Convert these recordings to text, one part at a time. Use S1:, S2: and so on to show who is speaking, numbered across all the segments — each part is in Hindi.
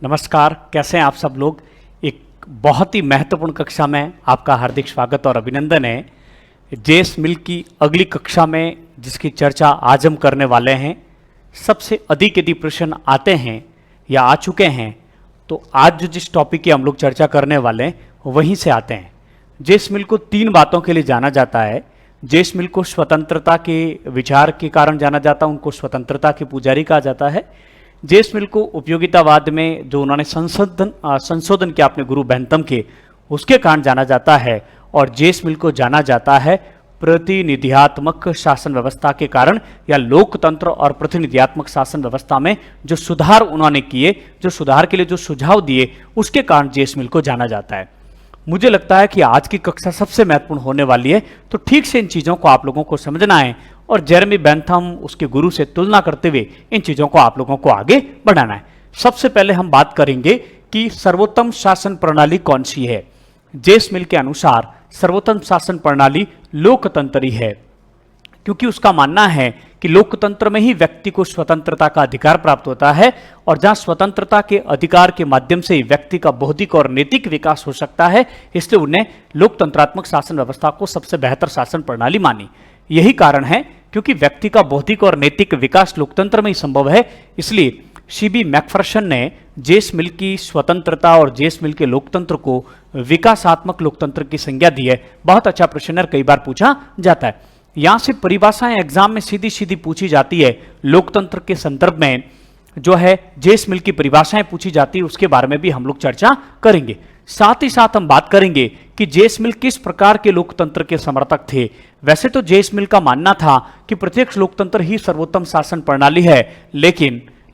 S1: नमस्कार, कैसे हैं आप सब लोग। एक बहुत ही महत्वपूर्ण कक्षा में आपका हार्दिक स्वागत और अभिनंदन है। जेएस मिल की अगली कक्षा में जिसकी चर्चा आज हम करने वाले हैं, सबसे अधिक यदि प्रश्न आते हैं या आ चुके हैं तो आज जो जिस टॉपिक की हम लोग चर्चा करने वाले हैं वहीं से आते हैं। जेएस मिल को 3 बातों के लिए जाना जाता है। जेएस मिल को स्वतंत्रता के विचार के कारण जाना जाता है, उनको स्वतंत्रता के पुजारी कहा जाता है। जेएस मिल को उपयोगितावाद में जो उन्होंने संशोधन किया अपने गुरु बेंथम के, उसके कारण जाना जाता है। और जेएस मिल को जाना जाता है प्रतिनिधियात्मक शासन व्यवस्था के कारण, या लोकतंत्र और प्रतिनिधियात्मक शासन व्यवस्था में जो सुधार उन्होंने किए, जो सुधार के लिए जो सुझाव दिए, उसके कारण जेएस मिल को जाना जाता है। मुझे लगता है कि आज की कक्षा सबसे महत्वपूर्ण होने वाली है, तो ठीक से इन चीज़ों को आप लोगों को समझना है और जेरेमी बेंथम उसके गुरु से तुलना करते हुए इन चीज़ों को आप लोगों को आगे बढ़ाना है। सबसे पहले हम बात करेंगे कि सर्वोत्तम शासन प्रणाली कौन सी है। जेएस मिल के अनुसार सर्वोत्तम शासन प्रणाली लोकतंत्र ही है, क्योंकि उसका मानना है कि लोकतंत्र में ही व्यक्ति को स्वतंत्रता का अधिकार प्राप्त होता है, और जहां स्वतंत्रता के अधिकार के माध्यम से व्यक्ति का बौद्धिक और नैतिक विकास हो सकता है, इसलिए उन्हें लोकतंत्रात्मक शासन व्यवस्था को सबसे बेहतर शासन प्रणाली मानी। यही कारण है क्योंकि व्यक्ति का बौद्धिक और नैतिक विकास लोकतंत्र में ही संभव है, इसलिए सीबी मैकफर्सन ने जेएस मिल की स्वतंत्रता और जेएस मिल के लोकतंत्र को विकासात्मक लोकतंत्र की संज्ञा दी है। बहुत अच्छा प्रश्न कई बार पूछा जाता है। यहां से परिभाषाएं एग्जाम में सीधी सीधी पूछी जाती है। लोकतंत्र के संदर्भ में जो है जेएस मिल की परिभाषाएं पूछी जाती है, उसके बारे में भी हम लोग चर्चा करेंगे। साथ ही साथ हम बात करेंगे कि जेएस मिल किस प्रकार के लोकतंत्र के समर्थक थे। वैसे तो जेएस मिल का मानना था कि प्रत्यक्ष लोकतंत्र ही सर्वोत्तम शासन प्रणाली है,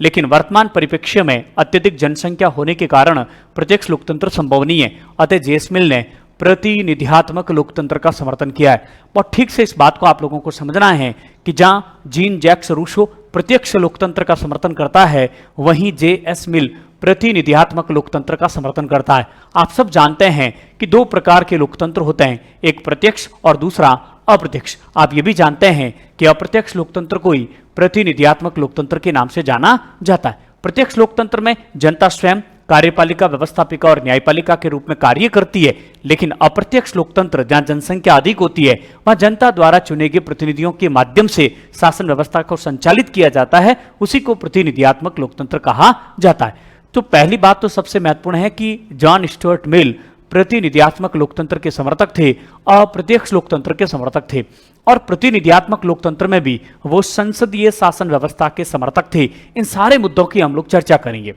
S1: लेकिन वर्तमान परिप्रेक्ष्य में अत्यधिक जनसंख्या होने के कारण प्रत्यक्ष लोकतंत्र संभव नहीं है। अतः जेएस मिल ने प्रतिनिधियात्मक लोकतंत्र का समर्थन किया है। और ठीक से इस बात को आप लोगों को समझना है कि जहां जीन जैक्स रूसो प्रत्यक्ष लोकतंत्र का समर्थन करता है, वहीं जेएस मिल प्रतिनिधियात्मक लोकतंत्र का समर्थन करता है। आप सब जानते हैं कि 2 प्रकार के लोकतंत्र होते हैं, एक प्रत्यक्ष और दूसरा अप्रत्यक्ष। आप ये भी जानते हैं कि अप्रत्यक्ष लोकतंत्र को ही प्रतिनिधियात्मक लोकतंत्र के नाम से जाना जाता है। प्रत्यक्ष लोकतंत्र में जनता स्वयं कार्यपालिका, व्यवस्थापिका और न्यायपालिका के रूप में कार्य करती है, लेकिन अप्रत्यक्ष लोकतंत्र जहां जनसंख्या अधिक होती है, वहां जनता द्वारा चुने गए प्रतिनिधियों के माध्यम से शासन व्यवस्था को संचालित किया जाता है, उसी को प्रतिनिधियात्मक लोकतंत्र कहा जाता है। तो पहली बात तो सबसे महत्वपूर्ण है कि जॉन स्टुअर्ट मिल प्रतिनिधियात्मक लोकतंत्र के समर्थक थे, अप्रत्यक्ष लोकतंत्र के समर्थक थे। और प्रतिनिधियात्मक लोकतंत्र में भी वो संसदीय शासन व्यवस्था के समर्थक थे। इन सारे मुद्दों की हम लोग चर्चा करेंगे।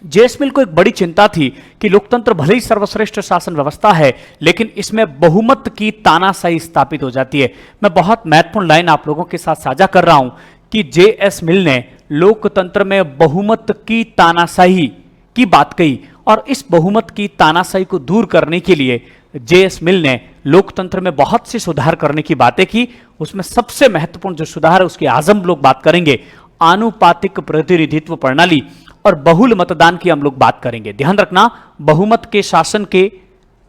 S1: जेएस मिल को एक बड़ी चिंता थी कि लोकतंत्र भले ही सर्वश्रेष्ठ शासन व्यवस्था है, लेकिन इसमें बहुमत की तानाशाही स्थापित हो जाती है। मैं बहुत महत्वपूर्ण लाइन आप लोगों के साथ साझा कर रहा हूं कि जेएस मिल ने लोकतंत्र में बहुमत की तानाशाही की बात कही, और इस बहुमत की तानाशाही को दूर करने के लिए जेएस मिल ने लोकतंत्र में बहुत से सुधार करने की बातें की। उसमें सबसे महत्वपूर्ण जो सुधार है उसके आज हम लोग बात करेंगे। आनुपातिक प्रतिनिधित्व प्रणाली और बहुल मतदान की हम लोग बात करेंगे। ध्यान रखना, बहुमत के शासन के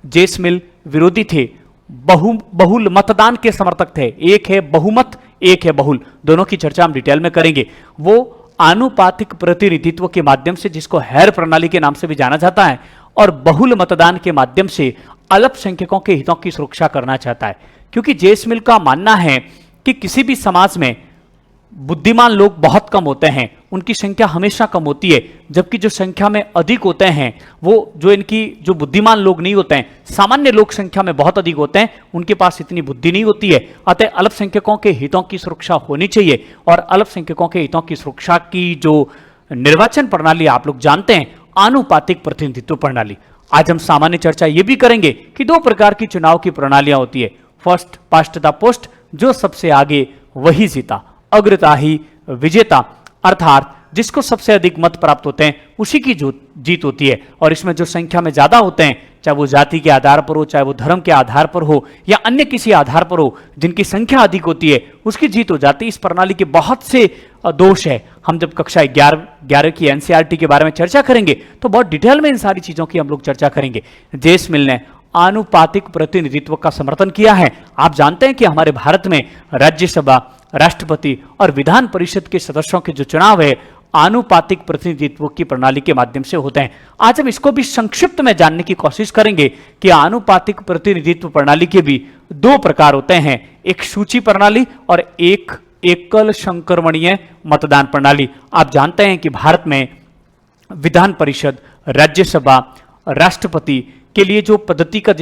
S1: जेएस मिल विरोधी थे, बहुल मतदान के समर्थक थे। एक है बहुमत, एक है बहुल, दोनों की चर्चा हम डिटेल में करेंगे। वो आनुपातिक प्रतिनिधित्व के माध्यम से, जिसको हैर प्रणाली के नाम से भी जाना जाता है, और बहुल मतदान के माध्यम से अल्पसंख्यकों के हितों की सुरक्षा करना चाहता है। क्योंकि जेएस मिल का मानना है कि किसी भी समाज में बुद्धिमान लोग बहुत कम होते हैं, उनकी संख्या हमेशा कम होती है, जबकि जो संख्या में अधिक होते हैं वो जो बुद्धिमान लोग नहीं होते हैं, सामान्य लोग संख्या में बहुत अधिक होते हैं, उनके पास इतनी बुद्धि नहीं होती है। अतः अल्पसंख्यकों के हितों की सुरक्षा होनी चाहिए, और अल्पसंख्यकों के हितों की सुरक्षा की जो निर्वाचन प्रणाली आप लोग जानते हैं, आनुपातिक प्रतिनिधित्व प्रणाली। आज हम सामान्य चर्चा ये भी करेंगे कि 2 प्रकार की चुनाव की प्रणालियां होती है, फर्स्ट पास्ट द पोस्ट, जो सबसे आगे वही जीता, अग्रता ही विजेता, अर्थात जिसको सबसे अधिक मत प्राप्त होते हैं उसी की जीत होती है। और इसमें जो संख्या में ज्यादा होते हैं, चाहे वो जाति के आधार पर हो, चाहे वो धर्म के आधार पर हो, या अन्य किसी आधार पर हो, जिनकी संख्या अधिक होती है उसकी जीत हो जाती है। इस प्रणाली के बहुत से दोष है। हम जब कक्षा 11 की एनसीईआरटी के बारे में चर्चा करेंगे तो बहुत डिटेल में इन सारी चीजों की हम लोग चर्चा करेंगे। जेएस मिल ने आनुपातिक प्रतिनिधित्व का समर्थन किया है। आप जानते हैं कि हमारे भारत में राज्यसभा, राष्ट्रपति और विधान परिषद के सदस्यों के जो चुनाव है आनुपातिक प्रतिनिधित्व की प्रणाली के माध्यम से होते हैं। आज हम इसको भी संक्षिप्त में जानने की कोशिश करेंगे कि आनुपातिक प्रतिनिधित्व प्रणाली के भी दो प्रकार होते हैं, एक सूची प्रणाली और एक एकल संक्रमणीय मतदान प्रणाली। आप जानते हैं कि भारत में विधान परिषद, राज्यसभा, राष्ट्रपति के लिए जो पद्धति का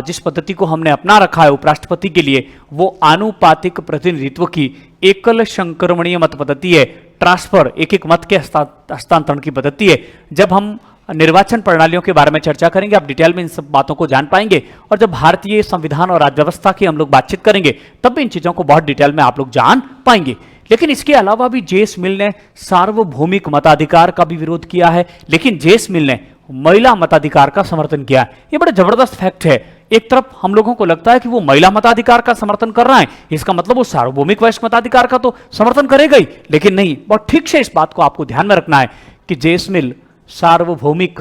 S1: जिस पद्धति को हमने अपना रखा है उपराष्ट्रपति के लिए, वो आनुपातिक प्रतिनिधित्व की एकल संक्रमणीय मत पद्धति है। ट्रांसफर, एक एक मत के हस्तांतरण की पद्धति है। जब हम निर्वाचन प्रणालियों के बारे में चर्चा करेंगे, आप डिटेल में इन सब बातों को जान पाएंगे, और जब भारतीय संविधान और राज्य व्यवस्था की हम लोग बातचीत करेंगे तब भी इन चीजों को बहुत डिटेल में आप लोग जान पाएंगे। लेकिन इसके अलावा भी जेस मिल ने सार्वभौमिक मताधिकार का भी विरोध किया है, लेकिन जेस मिल ने महिला मताधिकार का समर्थन किया। ये बड़ा जबरदस्त फैक्ट है। एक तरफ हम लोगों को लगता है कि वो महिला मताधिकार का समर्थन कर रहा है, इसका मतलब वो सार्वभौमिक वयस्क मताधिकार का तो समर्थन करेगा ही, लेकिन नहीं, बहुत ठीक से इस बात को आपको ध्यान में रखना है कि जेस मिल सार्वभौमिक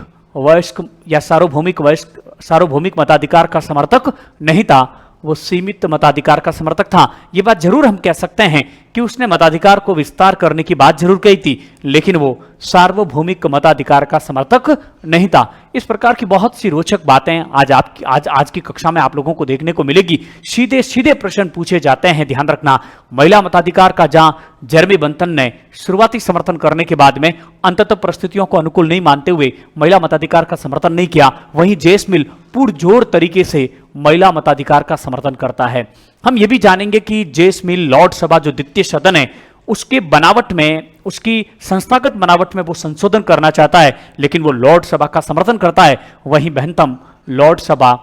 S1: सार्वभौमिक मताधिकार का समर्थक नहीं था, वो सीमित मताधिकार का समर्थक था। ये बात जरूर हम कह सकते हैं कि उसने मताधिकार को विस्तार करने की बात जरूर कही थी, लेकिन वो सार्वभौमिक मताधिकार का समर्थक नहीं था। इस प्रकार की बहुत सी रोचक बातें आज की कक्षा में आप लोगों को देखने को मिलेगी। सीधे सीधे प्रश्न पूछे जाते हैं, ध्यान रखना। महिला मताधिकार का जहां जेरेमी बेंथम ने शुरुआती समर्थन करने के बाद में अंततः परिस्थितियों को अनुकूल नहीं मानते हुए महिला मताधिकार का समर्थन नहीं किया, वहीं जेस मिल पुरजोर तरीके से महिला मताधिकार का समर्थन करता है। हम ये भी जानेंगे कि जेस मिल लॉर्ड सभा जो द्वितीय सदन है उसके बनावट में, उसकी संस्थागत बनावट में वो संशोधन करना चाहता है, लेकिन वो लॉर्ड सभा का समर्थन करता है। वहीं बेंथम लॉर्ड सभा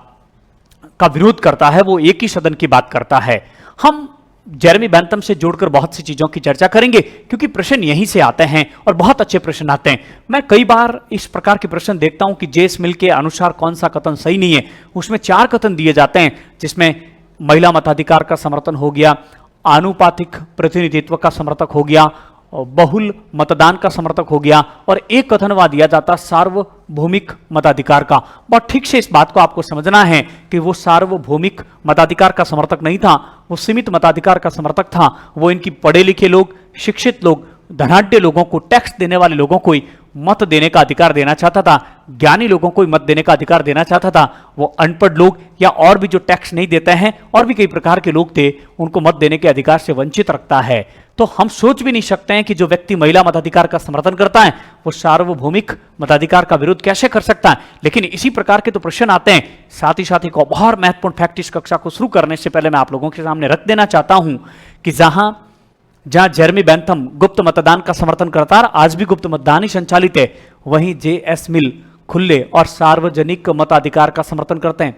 S1: का विरोध करता है, वो एक ही सदन की बात करता है। हम जेरेमी बेंथम से जोड़कर बहुत सी चीजों की चर्चा करेंगे, क्योंकि प्रश्न यहीं से आते हैं और बहुत अच्छे प्रश्न आते हैं। मैं कई बार इस प्रकार के प्रश्न देखता हूं कि जेस मिल के अनुसार कौन सा कथन सही नहीं है। उसमें 4 कथन दिए जाते हैं, जिसमें महिला मताधिकार का समर्थन हो गया, आनुपातिक प्रतिनिधित्व का समर्थक हो गया, बहुल मतदान का समर्थक हो गया, और एक कथन वहां दिया जाता सार्वभौमिक मताधिकार का। बहुत ठीक से इस बात को आपको समझना है कि वो सार्वभौमिक मताधिकार का समर्थक नहीं था, वो सीमित मताधिकार का समर्थक था। वो इनकी पढ़े लिखे लोग, शिक्षित लोग, धनाढ्य लोगों को, टैक्स देने वाले लोगों को ही मत देने का अधिकार देना चाहता था, ज्ञानी लोगों को ही मत देने का अधिकार देना चाहता था। वो अनपढ़ लोग या और भी जो टैक्स नहीं देते हैं, और भी कई प्रकार के लोग थे, उनको मत देने के अधिकार से वंचित रखता है। तो हम सोच भी नहीं सकते हैं कि जो व्यक्ति महिला मताधिकार का समर्थन करता है वो सार्वभौमिक मताधिकार का विरोध कैसे कर सकता है। लेकिन इसी प्रकार के तो प्रश्न आते हैं। साथ ही एक और महत्वपूर्ण फैक्ट इस कक्षा को शुरू करने से पहले मैं आप लोगों के सामने रख देना चाहता हूं कि जहां जेरेमी बेंथम गुप्त मतदान का समर्थन करता है, आज भी गुप्त मतदान ही संचालित है, वहीं जेएस मिल खुले और सार्वजनिक मताधिकार का समर्थन करते हैं।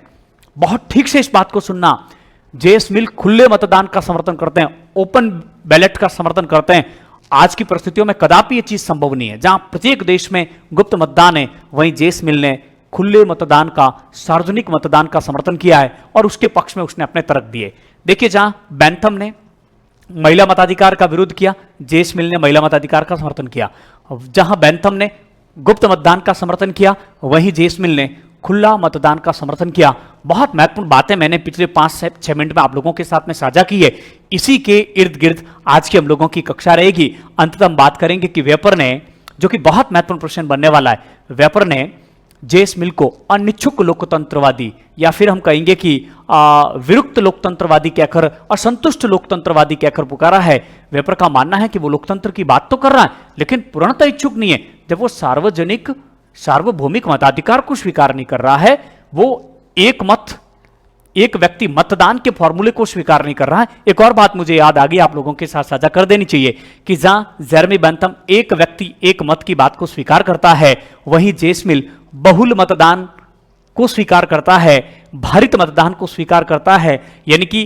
S1: बहुत ठीक से इस बात को सुनना, जेएस मिल खुले मतदान का समर्थन करते हैं, ओपन बैलेट का समर्थन करते हैं। आज की परिस्थितियों में कदापि यह चीज संभव नहीं है। जहां प्रत्येक देश में गुप्त मतदान है, वहीं जेएस मिल ने खुले मतदान का, सार्वजनिक मतदान का समर्थन किया है, और उसके पक्ष में उसने अपने तर्क दिए। देखिए, जहां बेंथम ने महिला मताधिकार का विरोध किया, जेएस मिल ने महिला मताधिकार का समर्थन किया। जहां बेंथम ने गुप्त मतदान का समर्थन किया, वहीं जेएस मिल ने खुला मतदान का समर्थन किया। बहुत महत्वपूर्ण बातें मैंने पिछले 5 से 6 मिनट में आप लोगों के साथ में साझा की है। इसी के इर्द गिर्द आज की हम लोगों की कक्षा रहेगी। अंततः हम बात करेंगे कि वेपर ने, जो कि बहुत महत्वपूर्ण प्रश्न बनने वाला है, वेपर ने जेएस मिल को अनिच्छुक लोकतंत्रवादी, या फिर हम कहेंगे कि विरुक्त लोकतंत्रवादी कहकर, असंतुष्ट लोकतंत्रवादी कहकर पुकारा है। वेपर का मानना है कि वो लोकतंत्र की बात तो कर रहा है, लेकिन पूर्णतः इच्छुक नहीं है। जब वो सार्वभौमिक मताधिकार को स्वीकार नहीं कर रहा है, वो एक व्यक्ति मतदान के फॉर्मूले को स्वीकार नहीं कर रहा है। एक और बात मुझे याद आ गई, आप लोगों के साथ साझा कर देनी चाहिए कि जहां जेरेमी बेंथम एक व्यक्ति एक मत की बात को स्वीकार करता है, वहीं जेएस मिल बहुल मतदान को स्वीकार करता है, भारित मतदान को स्वीकार करता है। यानी कि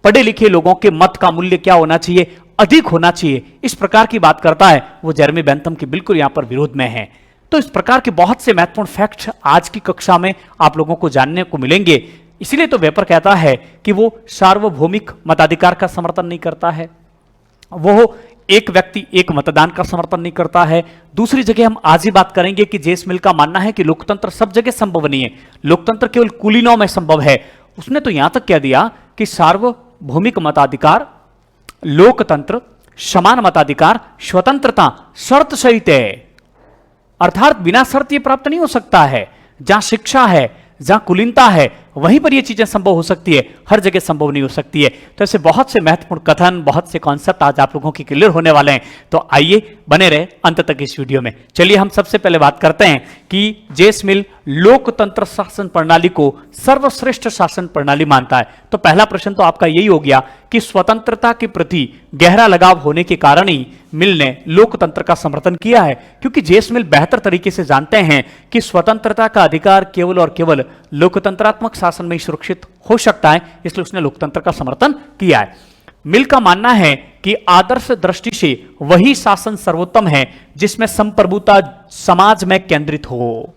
S1: पढ़े लिखे लोगों के मत का मूल्य क्या होना चाहिए, अधिक होना चाहिए, इस प्रकार की बात करता है। वो जेरेमी बेंथम के बिल्कुल यहां पर विरोध में है। तो इस प्रकार के बहुत से महत्वपूर्ण फैक्ट्स आज की कक्षा में आप लोगों को जानने को मिलेंगे। इसलिए तो वेपर कहता है कि वो सार्वभौमिक मताधिकार का समर्थन नहीं करता है, वो एक व्यक्ति एक मतदान का समर्थन नहीं करता है। दूसरी जगह हम आज ही बात करेंगे कि जेएस मिल का मानना है कि लोकतंत्र सब जगह संभव नहीं है, लोकतंत्र केवल कुलीनों में संभव है। उसने तो यहां तक कह दिया कि सार्वभौमिक मताधिकार लोकतंत्र समान मताधिकार, स्वतंत्रता शर्त सहित है, अर्थात बिना शर्त ये प्राप्त नहीं हो सकता है। जहां शिक्षा है, जहां कुलीनता है, वहीं पर ये चीजें संभव हो सकती है, हर जगह संभव नहीं हो सकती है। तो ऐसे बहुत से महत्वपूर्ण कथन, बहुत से कॉन्सेप्ट आज आप लोगों की क्लियर होने वाले हैं। तो आइए बने रहे अंत तक इस वीडियो में। चलिए हम सबसे पहले बात करते हैं कि जेस मिल लोकतंत्र शासन प्रणाली को सर्वश्रेष्ठ शासन प्रणाली मानता है। तो पहला प्रश्न तो आपका यही हो गया कि स्वतंत्रता के प्रति गहरा लगाव होने के कारण ही मिल ने लोकतंत्र का समर्थन किया है, क्योंकि जेस मिल बेहतर तरीके से जानते हैं कि स्वतंत्रता का अधिकार केवल और केवल लोकतंत्रात्मक शासन में ही सुरक्षित हो सकता है, इसलिए उसने लोकतंत्र का समर्थन किया है। मिल का मानना है कि आदर्श दृष्टि से वही शासन सर्वोत्तम है जिसमें संप्रभुता समाज में केंद्रित हो।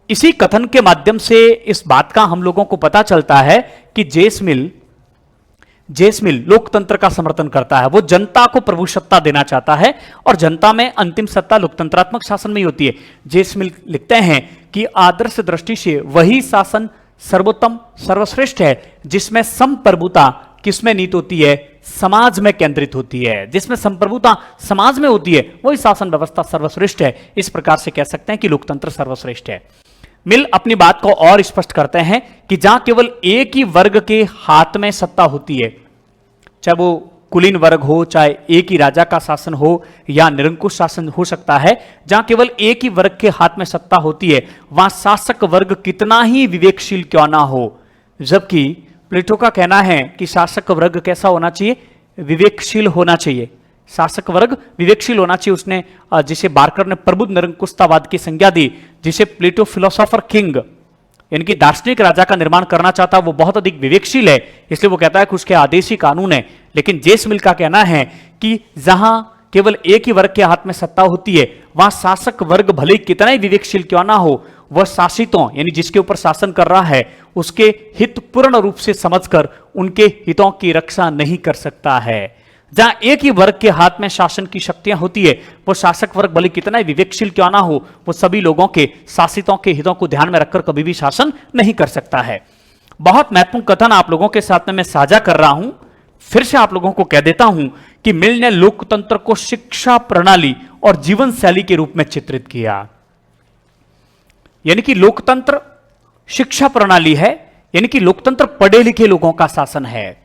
S1: इसी कथन के माध्यम से इस बात का हम लोगों को पता चलता है कि जेस मिल लोकतंत्र का समर्थन करता है। वो जनता को प्रभुसत्ता देना चाहता है और जनता में अंतिम सत्ता लोकतंत्रात्मक शासन में ही होती है। जेस मिल लिखते हैं कि आदर्श दृष्टि से वही शासन सर्वोत्तम सर्वश्रेष्ठ है जिसमें संप्रभुता किसमें नीत होती है, समाज में केंद्रित होती है। जिसमें संप्रभुता समाज में होती है वही शासन व्यवस्था सर्वश्रेष्ठ है। इस प्रकार से कह सकते हैं कि लोकतंत्र सर्वश्रेष्ठ है। मिल अपनी बात को और स्पष्ट करते हैं कि जहां केवल एक ही वर्ग के हाथ में सत्ता होती है, चाहे वो कुलीन वर्ग हो, चाहे एक ही राजा का शासन हो या निरंकुश शासन हो सकता है, जहां केवल एक ही वर्ग के हाथ में सत्ता होती है, वहां शासक वर्ग कितना ही विवेकशील क्यों ना हो। जबकि प्लेटो का कहना है कि शासक वर्ग कैसा होना चाहिए, विवेकशील होना चाहिए। शासक वर्ग विवेकशील होना चाहिए। उसने जिसे बार्कर ने प्रबुद्ध निरंकुशतावाद की संज्ञा दी, जिसे प्लेटो फिलोसोफर किंग यानी कि दार्शनिक राजा का निर्माण करना चाहता, वो बहुत अधिक विवेकशील है, इसलिए वो कहता है कि उसके आदेशी कानून है। लेकिन जेस मिल का कहना है कि जहां केवल एक ही वर्ग के हाथ में सत्ता होती है, वहां शासक वर्ग भले कितना ही विवेकशील क्यों ना हो, वह शासितों यानी जिसके ऊपर शासन कर रहा है उसके हित पूर्ण रूप से समझकर उनके हितों की रक्षा नहीं कर सकता है। जहां एक ही वर्ग के हाथ में शासन की शक्तियां होती है, वो शासक वर्ग भले कितना ही विवेकशील क्यों ना हो, वो सभी लोगों के शासितों के हितों को ध्यान में रखकर कभी भी शासन नहीं कर सकता है। बहुत महत्वपूर्ण कथन आप लोगों के साथ में मैं साझा कर रहा हूं, फिर से आप लोगों को कह देता हूं कि मिल ने लोकतंत्र को शिक्षा प्रणाली और जीवन शैली के रूप में चित्रित किया। यानी कि लोकतंत्र शिक्षा प्रणाली है, यानी कि लोकतंत्र पढ़े लिखे लोगों का शासन है,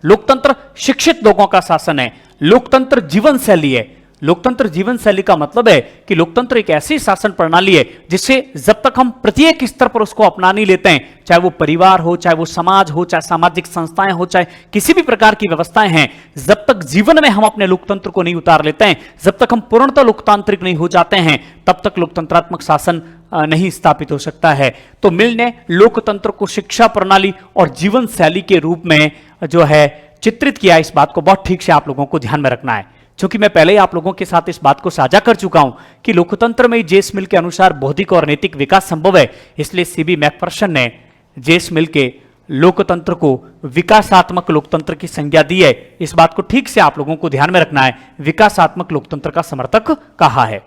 S1: लोकतंत्र शिक्षित लोगों का शासन है, लोकतंत्र जीवन शैली है। लोकतंत्र जीवन शैली का मतलब है कि लोकतंत्र एक ऐसी शासन प्रणाली है जिससे जब तक हम प्रत्येक स्तर पर उसको अपना नहीं लेते हैं, चाहे वो परिवार हो, चाहे वो समाज हो, चाहे सामाजिक संस्थाएं हो, चाहे किसी भी प्रकार की व्यवस्थाएं हैं, जब तक जीवन में हम अपने लोकतंत्र को नहीं उतार लेते हैं, जब तक हम पूर्णतः लोकतांत्रिक नहीं हो जाते हैं, तब तक लोकतंत्रात्मक शासन नहीं स्थापित हो सकता है। तो मिल ने लोकतंत्र को शिक्षा प्रणाली और जीवन शैली के रूप में जो है चित्रित किया। इस बात को बहुत ठीक से आप लोगों को ध्यान में रखना है, क्योंकि मैं पहले ही आप लोगों के साथ इस बात को साझा कर चुका हूं कि लोकतंत्र में जेस मिल के अनुसार बौद्धिक और नैतिक विकास संभव है। इसलिए सीबी मैकफर्सन ने जेस मिल के लोकतंत्र को विकासात्मक लोकतंत्र की संज्ञा दी है। इस बात को ठीक से आप लोगों को ध्यान में रखना है, विकासात्मक लोकतंत्र का समर्थक कहा है।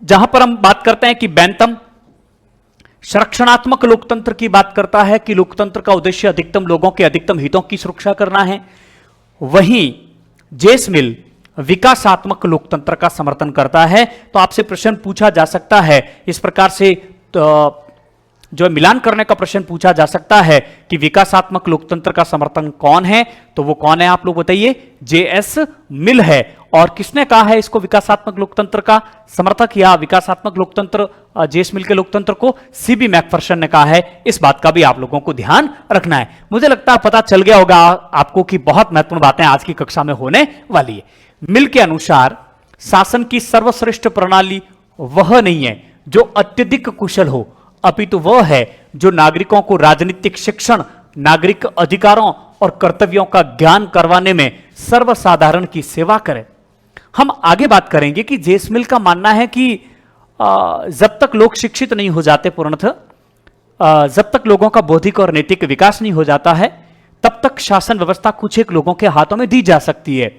S1: जहां पर हम बात करते हैं कि बेंथम संरक्षणात्मक लोकतंत्र की बात करता है कि लोकतंत्र का उद्देश्य अधिकतम लोगों के अधिकतम हितों की सुरक्षा करना है, वहीं जेस मिल विकासात्मक लोकतंत्र का समर्थन करता है। तो आपसे प्रश्न पूछा जा सकता है इस प्रकार से, तो जो मिलान करने का प्रश्न पूछा जा सकता है कि विकासात्मक लोकतंत्र का समर्थन कौन है, तो वो कौन है आप लोग बताइए, जेएस मिल है। और किसने कहा है इसको विकासात्मक लोकतंत्र का समर्थक या विकासात्मक लोकतंत्र जेएस मिल के लोकतंत्र को? सीबी मैकफर्सन ने कहा है। इस बात का भी आप लोगों को ध्यान रखना है। मुझे लगता है पता चल गया होगा आपको कि बहुत महत्वपूर्ण बातें आज की कक्षा में होने वाली है। मिल के अनुसार शासन की सर्वश्रेष्ठ प्रणाली वह नहीं है जो अत्यधिक कुशल हो, अपितु वह है जो नागरिकों को राजनीतिक शिक्षण, नागरिक अधिकारों और कर्तव्यों का ज्ञान करवाने में सर्वसाधारण की सेवा करे। हम आगे बात करेंगे कि जेस मिल का मानना है कि जब तक लोग शिक्षित नहीं हो जाते पूर्णतः, जब तक लोगों का बौद्धिक और नैतिक विकास नहीं हो जाता है, तब तक शासन व्यवस्था कुछ एक लोगों के हाथों में दी जा सकती है।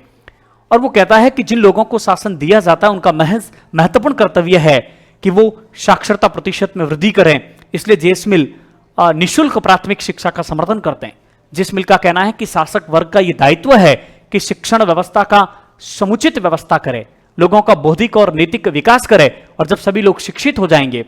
S1: और वो कहता है कि जिन लोगों को शासन दिया जाता है उनका महज महत्वपूर्ण कर्तव्य है कि वो साक्षरता प्रतिशत में वृद्धि करें। इसलिए जेस मिल निःशुल्क प्राथमिक शिक्षा का समर्थन करते हैं। जेस मिल का कहना है कि शासक वर्ग का यह दायित्व है कि शिक्षण व्यवस्था का समुचित व्यवस्था करे, लोगों का बौद्धिक और नैतिक विकास करे, और जब सभी लोग शिक्षित हो जाएंगे,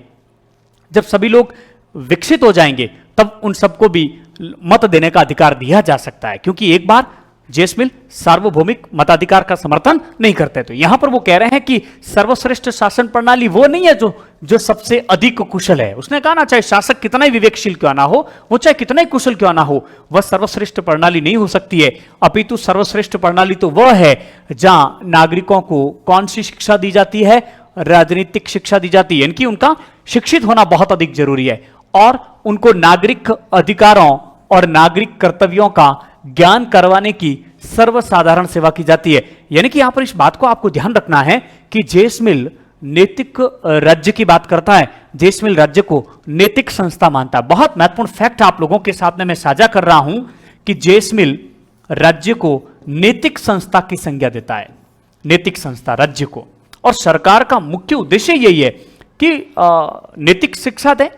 S1: जब सभी लोग विकसित हो जाएंगे, तब उन सबको भी मत देने का अधिकार दिया जा सकता है। क्योंकि एक बार जेस मिल सार्वभौमिक मताधिकार का समर्थन नहीं करते। तो यहां पर वो कह रहे हैं कि सर्वश्रेष्ठ शासन प्रणाली वो नहीं है जो सबसे अधिक कुशल है। उसने कहा ना, चाहे शासक कितना ही विवेकशील क्यों ना हो, वो चाहे कितना ही कुशल क्यों ना हो, वह सर्वश्रेष्ठ प्रणाली नहीं हो सकती है। अपितु सर्वश्रेष्ठ प्रणाली तो वह है जहां नागरिकों को कौन सी शिक्षा दी जाती है, राजनीतिक शिक्षा दी जाती है, इनकी उनका शिक्षित होना बहुत अधिक जरूरी है, और उनको नागरिक अधिकारों और नागरिक कर्तव्यों का ज्ञान करवाने की सर्वसाधारण सेवा की जाती है। यानी कि यहां पर इस बात को आपको ध्यान रखना है कि जेस मिल नैतिक राज्य की बात करता है, जेस मिल राज्य को नैतिक संस्था मानता है। बहुत महत्वपूर्ण फैक्ट आप लोगों के साथ में मैं साझा कर रहा हूं कि जेस मिल राज्य को नैतिक संस्था की संज्ञा देता है, नैतिक संस्था राज्य को। और सरकार का मुख्य उद्देश्य यही है कि नैतिक शिक्षा दे,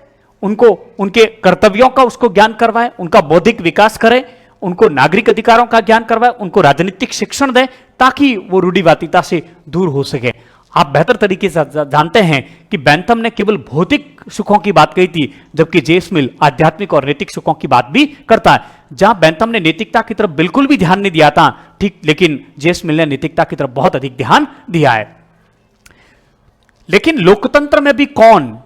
S1: उनको उनके कर्तव्यों का उसको ज्ञान करवाए, उनका बौद्धिक विकास करे, उनको नागरिक अधिकारों का ज्ञान करवाए, उनको राजनीतिक शिक्षण दे, ताकि वो रूढ़िवादिता से दूर हो सके। आप बेहतर तरीके से जानते हैं कि बेंथम ने केवल भौतिक सुखों की बात कही थी, जबकि जेस मिल आध्यात्मिक और नैतिक सुखों की बात भी करता है। जहां बेंथम ने नैतिकता की तरफ बिल्कुल भी ध्यान नहीं दिया था, ठीक, लेकिन जेस मिल ने नैतिकता की तरफ बहुत अधिक ध्यान दिया है। लेकिन लोकतंत्र में भी कौन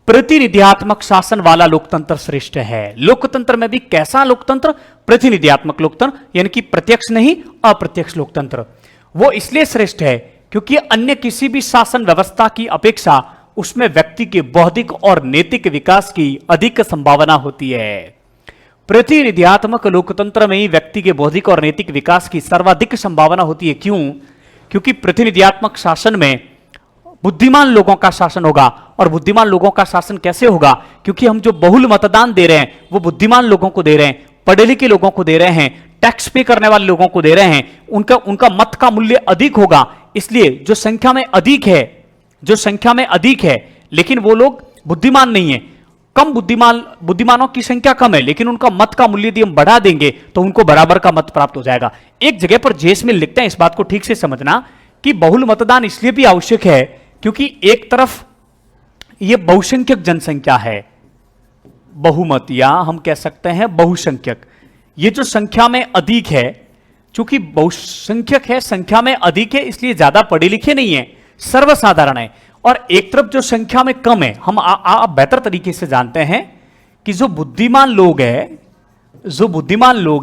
S1: प्रतिनिधियात्मक शासन वाला लोकतंत्र श्रेष्ठ है? लोकतंत्र में भी कैसा लोकतंत्र? प्रतिनिधियात्मक लोकतंत्र, यानी कि प्रत्यक्ष नहीं अप्रत्यक्ष लोकतंत्र। वो इसलिए श्रेष्ठ है क्योंकि अन्य किसी भी शासन व्यवस्था की अपेक्षा उसमें व्यक्ति के बौद्धिक और नैतिक विकास की अधिक संभावना होती है। प्रतिनिधियात्मक लोकतंत्र में ही व्यक्ति के बौद्धिक और नैतिक विकास की सर्वाधिक संभावना होती है। क्यों? क्योंकि प्रतिनिधियात्मक शासन में बुद्धिमान लोगों का शासन होगा। और बुद्धिमान लोगों का शासन कैसे होगा? क्योंकि हम जो बहुल मतदान दे रहे हैं वो बुद्धिमान लोगों को दे रहे हैं, पढ़े लिखे लोगों को दे रहे हैं, टैक्स पे करने वाले लोगों को दे रहे हैं, उनका मत का मूल्य अधिक होगा। इसलिए जो संख्या में अधिक है, लेकिन वो लोग बुद्धिमान नहीं है, कम बुद्धिमानों की संख्या कम है, लेकिन उनका मत का मूल्य यदि हम बढ़ा देंगे तो उनको बराबर का मत प्राप्त हो जाएगा। एक जगह पर जेस मिल लिखते हैं, इस बात को ठीक से समझना, कि बहुल मतदान इसलिए भी आवश्यक है क्योंकि एक तरफ यह बहुसंख्यक जनसंख्या है, बहुमत, या हम कह सकते हैं बहुसंख्यक, ये जो संख्या में अधिक है, चूंकि बहुसंख्यक है, संख्या में अधिक है, इसलिए ज्यादा पढ़े लिखे नहीं है, सर्वसाधारण है। और एक तरफ जो संख्या में कम है, हम आप बेहतर तरीके से जानते हैं कि जो बुद्धिमान लोग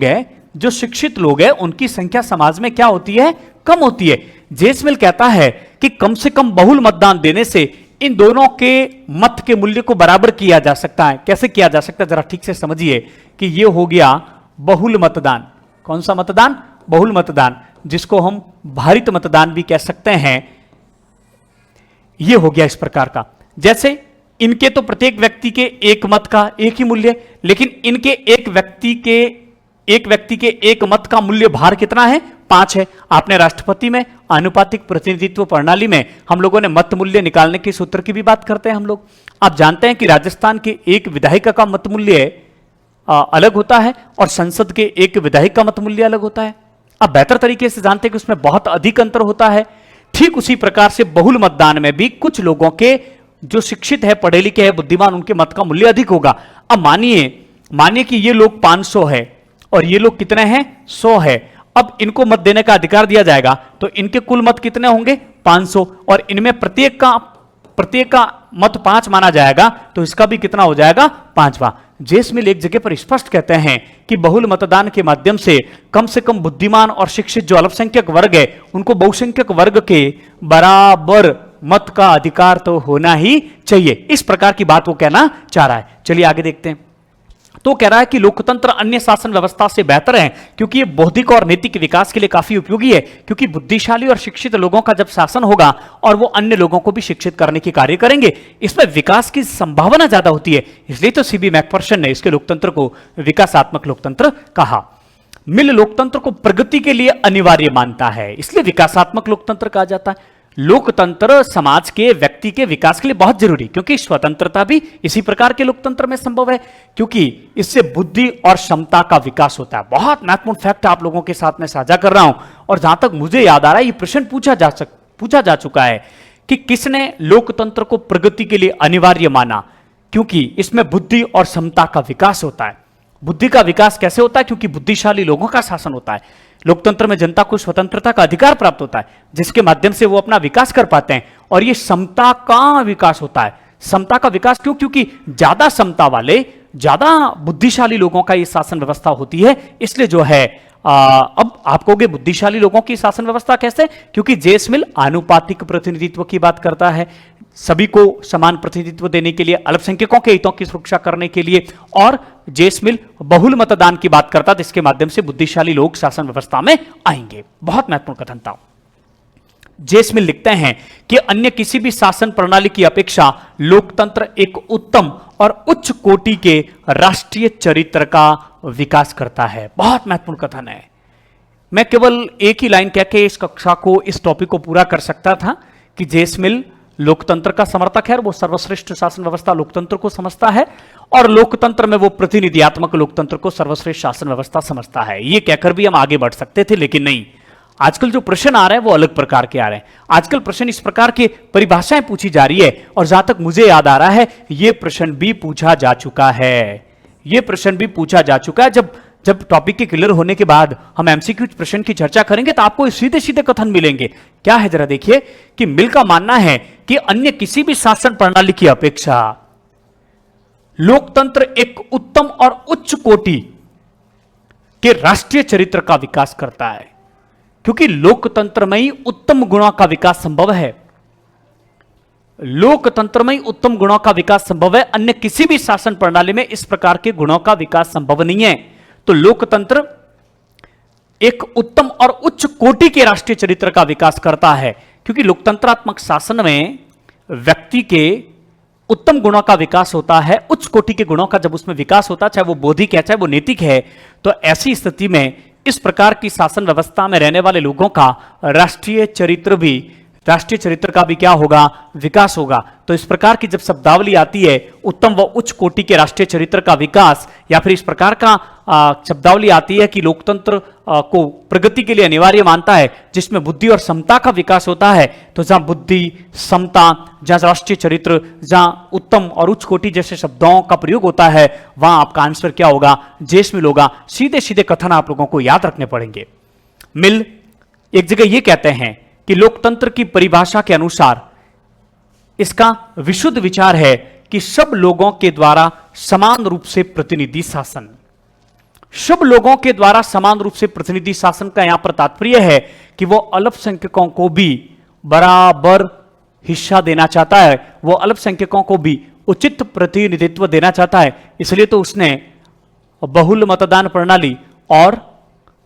S1: हैं, जो शिक्षित लोग हैं, उनकी संख्या समाज में क्या होती है? कम होती है। जेस मिल कहता है कि कम से कम बहुल मतदान देने से इन दोनों के मत के मूल्य को बराबर किया जा सकता है। कैसे किया जा सकता है, जरा ठीक से समझिए कि यह हो गया बहुल मतदान। कौन सा मतदान? बहुल मतदान, जिसको हम भारित मतदान भी कह सकते हैं। यह हो गया इस प्रकार का, जैसे इनके तो प्रत्येक व्यक्ति के एक मत का एक ही मूल्य, लेकिन इनके एक व्यक्ति के एक मत का मूल्य भार कितना है? 5 है। आपने राष्ट्रपति में आनुपातिक प्रतिनिधित्व प्रणाली में हम लोगों ने मत मूल्य निकालने के सूत्र की भी बात करते हैं हम लोग। आप जानते हैं कि राजस्थान के एक विधायक का मत मूल्य अलग होता है और संसद के एक विधायक का मत मूल्य अलग होता है। आप बेहतर तरीके से जानते हैं कि उसमें बहुत अधिक अंतर होता है। ठीक उसी प्रकार से बहुल मतदान में भी कुछ लोगों के जो शिक्षित है, पढ़े लिखे है, बुद्धिमान, उनके मत का मूल्य अधिक होगा। अब मानिए कि ये लोग 500 है और ये लोग कितने हैं? 100 है। अब इनको मत देने का अधिकार दिया जाएगा तो इनके कुल मत कितने होंगे? 500, और इनमें प्रत्येक का मत 5 माना जाएगा, तो इसका भी कितना हो जाएगा? 5वां। जेस मिल एक जगह पर स्पष्ट कहते हैं कि बहुल मतदान के माध्यम से कम बुद्धिमान और शिक्षित जो अल्पसंख्यक वर्ग है, उनको बहुसंख्यक वर्ग के बराबर मत का अधिकार तो होना ही चाहिए। इस प्रकार की बात वो कहना चाह रहा है। चलिए आगे देखते हैं। तो कह रहा है कि लोकतंत्र अन्य शासन व्यवस्था से बेहतर है क्योंकि ये बौद्धिक और नैतिक विकास के लिए काफी उपयोगी है, क्योंकि बुद्धिशाली और शिक्षित लोगों का जब शासन होगा और वो अन्य लोगों को भी शिक्षित करने के कार्य करेंगे, इसमें विकास की संभावना ज्यादा होती है। इसलिए तो सीबी मैकफर्शन ने इसके लोकतंत्र को विकासात्मक लोकतंत्र कहा। मिल लोकतंत्र को प्रगति के लिए अनिवार्य मानता है, इसलिए विकासात्मक लोकतंत्र कहा जाता है। लोकतंत्र समाज के व्यक्ति के विकास के लिए बहुत जरूरी, क्योंकि स्वतंत्रता भी इसी प्रकार के लोकतंत्र में संभव है, क्योंकि इससे बुद्धि और क्षमता का विकास होता है। बहुत महत्वपूर्ण फैक्ट आप लोगों के साथ में साझा कर रहा हूं, और जहां तक मुझे याद आ रहा है ये प्रश्न पूछा जा चुका है कि किसने लोकतंत्र को प्रगति के लिए अनिवार्य माना, क्योंकि इसमें बुद्धि और क्षमता का विकास होता है। बुद्धि का विकास कैसे होता है? क्योंकि बुद्धिशाली लोगों का शासन होता है। लोकतंत्र में जनता को स्वतंत्रता का अधिकार प्राप्त होता है, जिसके माध्यम से वो अपना विकास कर पाते हैं, और ये समता का विकास होता है। समता का विकास क्यों? क्योंकि ज्यादा समता वाले, ज्यादा बुद्धिशाली लोगों का ये शासन व्यवस्था होती है। इसलिए जो है अब आप कहोगे बुद्धिशाली लोगों की शासन व्यवस्था कैसे? क्योंकि जेस मिल आनुपातिक प्रतिनिधित्व की बात करता है, सभी को समान प्रतिनिधित्व देने के लिए, अल्पसंख्यकों के हितों की सुरक्षा करने के लिए, और जेस मिल बहुल मतदान की बात करता है, जिसके माध्यम से बुद्धिशाली लोग शासन व्यवस्था में आएंगे। बहुत महत्वपूर्ण कथन था। जेस मिल लिखते हैं कि अन्य किसी भी शासन प्रणाली की अपेक्षा लोकतंत्र एक उत्तम और उच्च कोटि के राष्ट्रीय चरित्र का विकास करता है। बहुत महत्वपूर्ण कथन है। मैं केवल एक ही लाइन कह के इस कक्षा को, इस टॉपिक को पूरा कर सकता था कि जेस मिल लोकतंत्र का समर्थक है, वो सर्वश्रेष्ठ शासन व्यवस्था लोकतंत्र को समझता है, और लोकतंत्र में वो प्रतिनिधियात्मक लोकतंत्र को सर्वश्रेष्ठ शासन व्यवस्था समझता है। ये कहकर भी हम आगे बढ़ सकते थे, लेकिन नहीं। आजकल जो प्रश्न आ रहे हैं वो अलग प्रकार के आ रहे हैं। आजकल प्रश्न इस प्रकार के परिभाषाएं पूछी जा रही है, और जहां तक मुझे याद आ रहा है ये प्रश्न भी पूछा जा चुका है। ये प्रश्न भी पूछा जा चुका है। जब टॉपिक के क्लियर होने के बाद हम एमसीक्यू प्रश्न की चर्चा करेंगे तो आपको सीधे सीधे कथन मिलेंगे। क्या है जरा देखिए कि मिल का मानना है कि अन्य किसी भी शासन प्रणाली की अपेक्षा लोकतंत्र एक उत्तम और उच्च कोटि के राष्ट्रीय चरित्र का विकास करता है, क्योंकि लोकतंत्र में ही उत्तम गुणों का विकास संभव है। लोकतंत्र में ही उत्तम गुणों का विकास संभव है, अन्य किसी भी शासन प्रणाली में इस प्रकार के गुणों का विकास संभव नहीं है। तो लोकतंत्र एक उत्तम और उच्च कोटि के राष्ट्रीय चरित्र का विकास करता है, क्योंकि लोकतंत्रात्मक शासन में व्यक्ति के उत्तम गुणों का विकास होता है, उच्च कोटि के गुणों का जब उसमें विकास होता है, चाहे वो बौद्धिक है चाहे वो नैतिक है, तो ऐसी स्थिति में इस प्रकार की शासन व्यवस्था में रहने वाले लोगों का राष्ट्रीय चरित्र का भी क्या होगा? विकास होगा। तो इस प्रकार की जब शब्दावली आती है उत्तम व उच्च कोटि के राष्ट्रीय चरित्र का विकास, या फिर इस प्रकार का शब्दावली आती है कि लोकतंत्र को प्रगति के लिए अनिवार्य मानता है, जिसमें बुद्धि और समता का विकास होता है, तो जहां बुद्धि, समता, जहां राष्ट्रीय चरित्र, जहां उत्तम और उच्च कोटि जैसे शब्दों का प्रयोग होता है, वहां आपका आंसर क्या होगा? जेस मिल होगा। सीधे सीधे कथन आप लोगों को याद रखने पड़ेंगे। मिल एक जगह यह कहते हैं कि लोकतंत्र की परिभाषा के अनुसार इसका विशुद्ध विचार है कि सब लोगों के द्वारा समान रूप से प्रतिनिधि शासन। सब लोगों के द्वारा समान रूप से प्रतिनिधि शासन का यहां पर तात्पर्य है कि वो अल्पसंख्यकों को भी बराबर हिस्सा देना चाहता है, वो अल्पसंख्यकों को भी उचित प्रतिनिधित्व देना चाहता है। इसलिए तो उसने बहुल मतदान प्रणाली और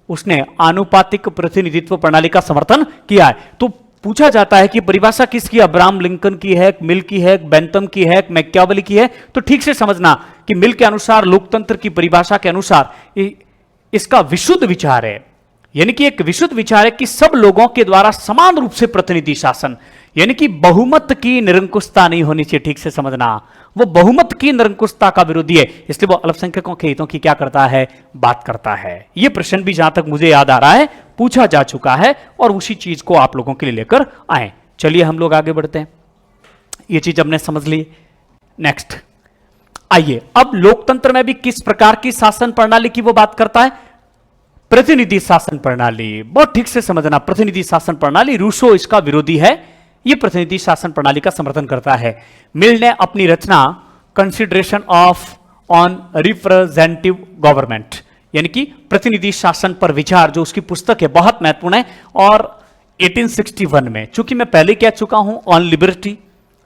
S1: उसने आनुपातिक प्रतिनिधित्व प्रणाली का समर्थन किया है। तो पूछा जाता है कि परिभाषा किसकी? अब्राहम लिंकन की है, मिल की है, बेंथम की है, मैकियावेली की है? तो ठीक से समझना कि मिल के अनुसार, लोकतंत्र की परिभाषा के अनुसार इसका विशुद्ध विचार है, यानी कि एक विशुद्ध विचार है कि सब लोगों के द्वारा समान रूप से प्रतिनिधि शासन, यानी कि बहुमत की निरंकुशता नहीं होनी चाहिए। ठीक से समझना, वो बहुमत की निरंकुशता का विरोधी है, इसलिए वो अल्पसंख्यकों के हितों की क्या करता है? बात करता है। यह प्रश्न भी जहां तक मुझे याद आ रहा है पूछा जा चुका है, और उसी चीज को आप लोगों के लिए लेकर आए। चलिए हम लोग आगे बढ़ते हैं। ये चीज हमने समझ ली। नेक्स्ट आइए, अब लोकतंत्र में भी किस प्रकार की शासन प्रणाली की वो बात करता है? प्रतिनिधि शासन प्रणाली। बहुत ठीक से समझना, प्रतिनिधि शासन प्रणाली, रूसो इसका विरोधी है, यह प्रतिनिधि शासन प्रणाली का समर्थन करता है। मिल ने अपनी रचना consideration of on representative government, यानी कि प्रतिनिधि शासन पर विचार, जो उसकी पुस्तक है, बहुत महत्वपूर्ण है। और 1861 में, चूंकि मैं पहले कह चुका हूं ऑन लिबर्टी,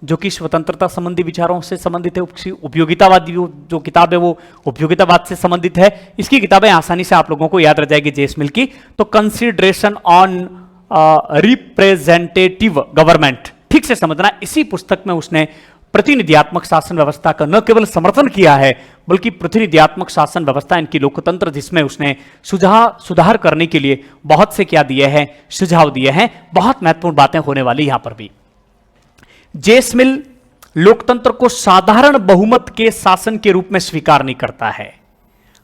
S1: जो कि स्वतंत्रता संबंधी विचारों से संबंधित है, उपयोगितावादी जो किताब है वो उपयोगितावाद से संबंधित है। इसकी किताबें आसानी से आप लोगों को याद रह जाएगी जेस मिल की। तो कंसिडरेशन ऑन रिप्रेजेंटेटिव गवर्नमेंट, ठीक से समझना, इसी पुस्तक में उसने प्रतिनिधियात्मक शासन व्यवस्था का न केवल समर्थन किया है, बल्कि प्रतिनिधियात्मक शासन व्यवस्था, इनकी लोकतंत्र, जिसमें उसने सुधार करने के लिए बहुत से क्या दिए हैं, सुझाव दिए हैं। बहुत महत्वपूर्ण बातें होने वाली यहां पर भी। जेस मिल लोकतंत्र को साधारण बहुमत के शासन के रूप में स्वीकार नहीं करता है।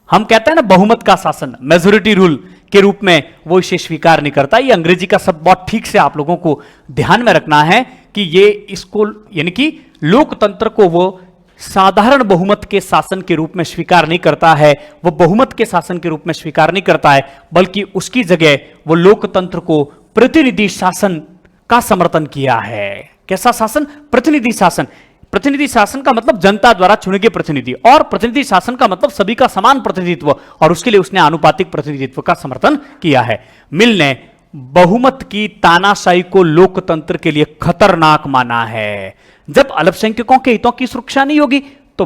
S1: हम कहते हैं ना बहुमत का शासन, मेजोरिटी रूल के रूप में वो इसे स्वीकार नहीं करता। ये अंग्रेजी का शब्द बहुत ठीक से आप लोगों को ध्यान में रखना है कि ये इसको, यानी कि लोकतंत्र को वो साधारण बहुमत के शासन के रूप में स्वीकार नहीं करता है, वो बहुमत के शासन के रूप में स्वीकार नहीं करता है, बल्कि उसकी जगह वो लोकतंत्र को प्रतिनिधि शासन का समर्थन किया है। कैसा शासन? प्रतिनिधि शासन। प्रतिनिधि शासन का मतलब जनता द्वारा चुने गए प्रतिनिधि, और प्रतिनिधि शासन का मतलब सभी का समान प्रतिनिधित्व, और उसके लिए उसने आनुपातिक प्रतिनिधित्व का समर्थन किया है। मिल ने बहुमत की तानाशाही को लोकतंत्र के लिए खतरनाक माना है। जब अल्पसंख्यकों के हितों की सुरक्षा नहीं होगी तो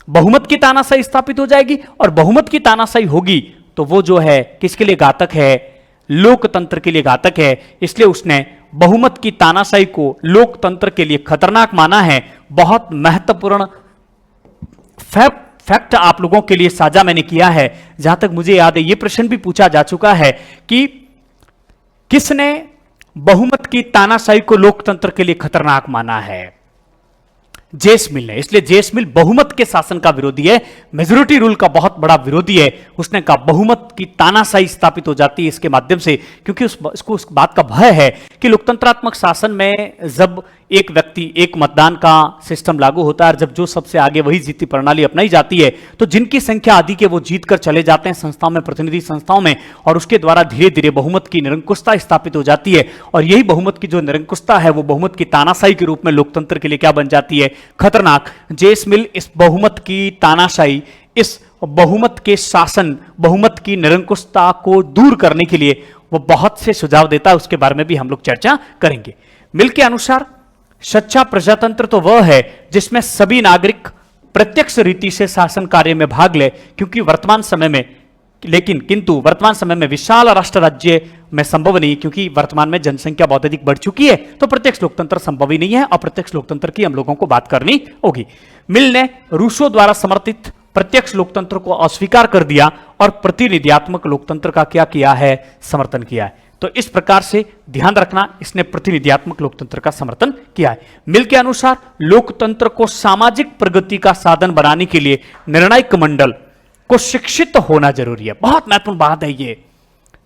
S1: बहुमत की तानाशाही स्थापित हो जाएगी, और बहुमत की तानाशाही होगी तो वो जो है किसके लिए घातक है? लोकतंत्र के लिए घातक है। इसलिए उसने बहुमत की तानाशाही को लोकतंत्र के लिए खतरनाक माना है। बहुत महत्वपूर्ण फैक्ट आप लोगों के लिए साझा मैंने किया है। जहां तक मुझे याद है, यह प्रश्न भी पूछा जा चुका है कि किसने बहुमत की तानाशाही को लोकतंत्र के लिए खतरनाक माना है? जेस मिल ने। इसलिए जेस मिल बहुमत के शासन का विरोधी है, मेजोरिटी रूल का बहुत बड़ा विरोधी है। उसने कहा बहुमत की तानाशाही स्थापित हो जाती है इसके माध्यम से, क्योंकि उसको उस बात का भय है कि लोकतंत्रात्मक शासन में जब एक व्यक्ति, एक मतदान का सिस्टम लागू होता है, और जब जो सबसे आगे वही जीती प्रणाली अपनाई जाती है, तो जिनकी संख्या अधिक है वो जीत कर चले जाते हैं संस्थाओं में, प्रतिनिधि संस्थाओं में, और उसके द्वारा धीरे धीरे बहुमत की निरंकुशता स्थापित हो जाती है। और यही बहुमत की जो निरंकुशता है वो बहुमत की तानाशाही के रूप में लोकतंत्र के लिए क्या बन जाती है? खतरनाक। जेस मिल इस बहुमत की तानाशाही, इस बहुमत के शासन, बहुमत की निरंकुशता को दूर करने के लिए वो बहुत से सुझाव देता है। उसके बारे में भी हम लोग चर्चा करेंगे। मिल के अनुसार सच्चा प्रजातंत्र तो वह है जिसमें सभी नागरिक प्रत्यक्ष रीति से शासन कार्य में भाग ले, क्योंकि वर्तमान समय में किंतु वर्तमान समय में विशाल राष्ट्र राज्य में संभव नहीं, क्योंकि वर्तमान में जनसंख्या बहुत अधिक बढ़ चुकी है, तो प्रत्यक्ष लोकतंत्र संभव ही नहीं है। अप्रत्यक्ष लोकतंत्र की हम लोगों को बात करनी होगी। मिल ने रूसो द्वारा समर्थित प्रत्यक्ष लोकतंत्र को अस्वीकार कर दिया और प्रतिनिधियात्मक लोकतंत्र का क्या किया है? समर्थन किया है। तो इस प्रकार से ध्यान रखना, इसने प्रतिनिधियात्मक लोकतंत्र का समर्थन किया है। मिल के अनुसार लोकतंत्र को सामाजिक प्रगति का साधन बनाने के लिए निर्णायक मंडल को शिक्षित होना जरूरी है। बहुत महत्वपूर्ण बात है ये।